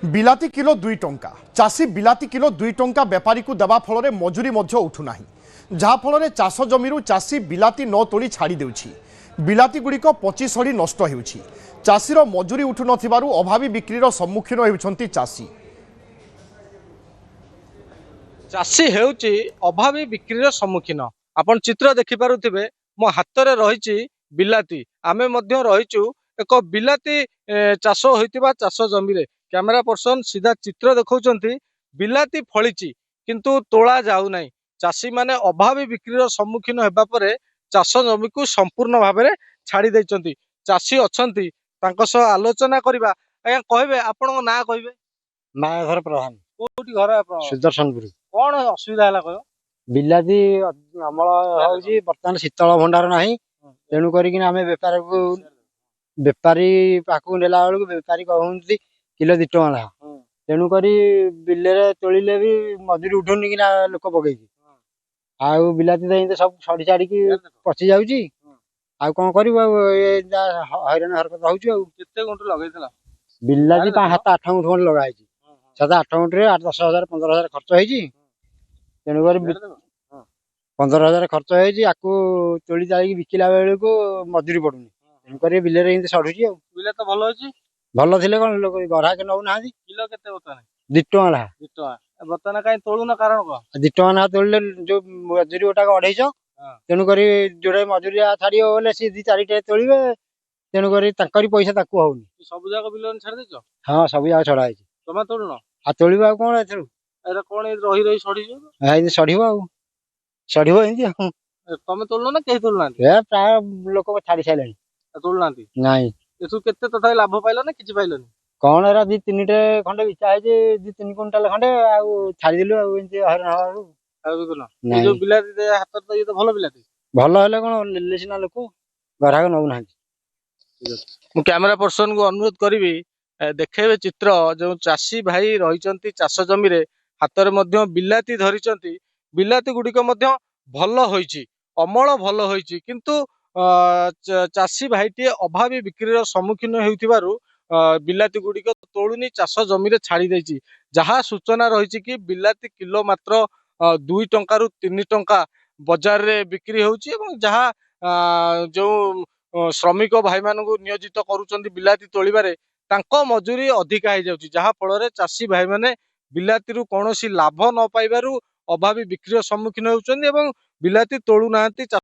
बिलाती kilo 2 टंका चाषी बिलाती kilo 2 टंका बेपारी को देवा फल मजूरी उठुना जहाँफल चाष जमी चाषी बिलाती न तोड़ी छाड़ी देउछि बिलाती गुड़िक पची सड़ी नष्ट होउछि चाषीर मजूरी उठु नथिबारु अभावी बिक्रीर सम्मुखीन हेउछन्ति चाषी चाषी हेउछि अभावी बिक्रीर सम्मुखीन। आपण चित्र देखि पारुथिबे मो हातरे रहिछि बिलाती। आमे मध्य रहिछु एक बिलाती चाष होइतिबा चाष जमी रे कैमरा पर्सन सीधा चित्र देखौछन्ति बिलाती फळिछि किंतु तोला जाउ नै। चाषी माने अभावी बिक्रीर सम्मुखीन हेबा परे चाष जमी को संपूर्ण भाबरे छाड़ी दैछन्ति। चाषी अछन्ति तांको सह आलोचना करिबा। आया कहबे आपन ना कहबे ना घर प्रधान कोठी घर आपन सुदर्शनपुर कोन असुविधा हला कयो बिलाती अमल होउची वर्तमान शीतल भंडार नाही तेणु करिकिना आमे बेपारी पाखु नेला बेलକୁ बेपारी कहउंती किलो 2 टଙ୍କା ला तेणु करी बिल्ले रे तोलिले भी मजूरी उठुनी किना लोक पगेकी आउ बिलाती देई सब सड़ी छाड़ी की पची जाउची आउ कोन करिवो हैरान हरकत होउची आउ केते गुंठ लगैतला बिलाती 7-8 गुंठ खंड लगा हैची 7-8 गुंठ रे 8-10,000 15,000 खर्च हैची तेणु करी 15,000 खर्च हैची आकु तोली जाई बिकिला बेलକୁ मजूरी पडुनी तेणु करी बिल्ले रे इंते सडुची आउ बिले तो भलो होची भलो थिले कोन लोक गराक नउ नाही किलो केते बतने 2 टଙ୍କା ला 2 टका बतने काई तोळुना कारण को 2 टଙ୍କା ना तोड़ले जो मजूरी गोटा 250 तेणु करी जोड़े मजूरी छाड़ी बोले सी 2-4 टे तोलिबे तेणु करी ताकरी पैसा ताकू होउनी सब जाक बिलो छाड़ देछो हां सब जाक छड़ा हैची तमे तोड़नो आ तोलिबा कोन एथु एरा कोन रही रही सड़ी जो हाइ सड़िबो आउ सड़िबो इंदी तमे तोड़नो ना केही तोड़ना ए प्राय लोक छाड़ी साइलेनी तोड़ना नाही एसु केते तथा लाभ पाइलो ना किछि पाइलोनी कोन एरा 2-3 टे खंडे बिचा हैची 2-3 क्विंटल खंडे आउ छाड़ी दिलु आउ इंती हरण हवारू आउ बिकुनो ए जो बिलाती दे हाथ तो ये तो भलो बिलाती भलो हेले कोन लेलेसिना लोक गराक नउ नाही मु कैमरा पर्सन को अनुरोध करी देखेबे चित्र जो चाषी भाई रही चाष जमी रे हाथ में बिलाती धरी बिलाती गुड़िक भल होइछि अमल भल होइछि किंतु चाषी भाईटी अभावी बिक्रीर सम्मुखीन हेउथिबारु बिलाती गुड़िक तोलुनी चाष जमी रे छाड़ी दैछि जहाँ सूचना रही कि बिलाती किलो मात्र 2 टंका रु 3 टंका बाजार रे बिक्री होउछि एवं जहाँ जो श्रमिक भाई मान नियोजित करुचंदी बिलाती तोलिबारे तांको मजूरी अधिका हो जाउछि जहाँ फल चाषी भाई माने बिलाती कौन लाभ न पाइबारु अभावी बिक्री सम्मुखीन होउचंदी एवं बिलाती तोलु नांती।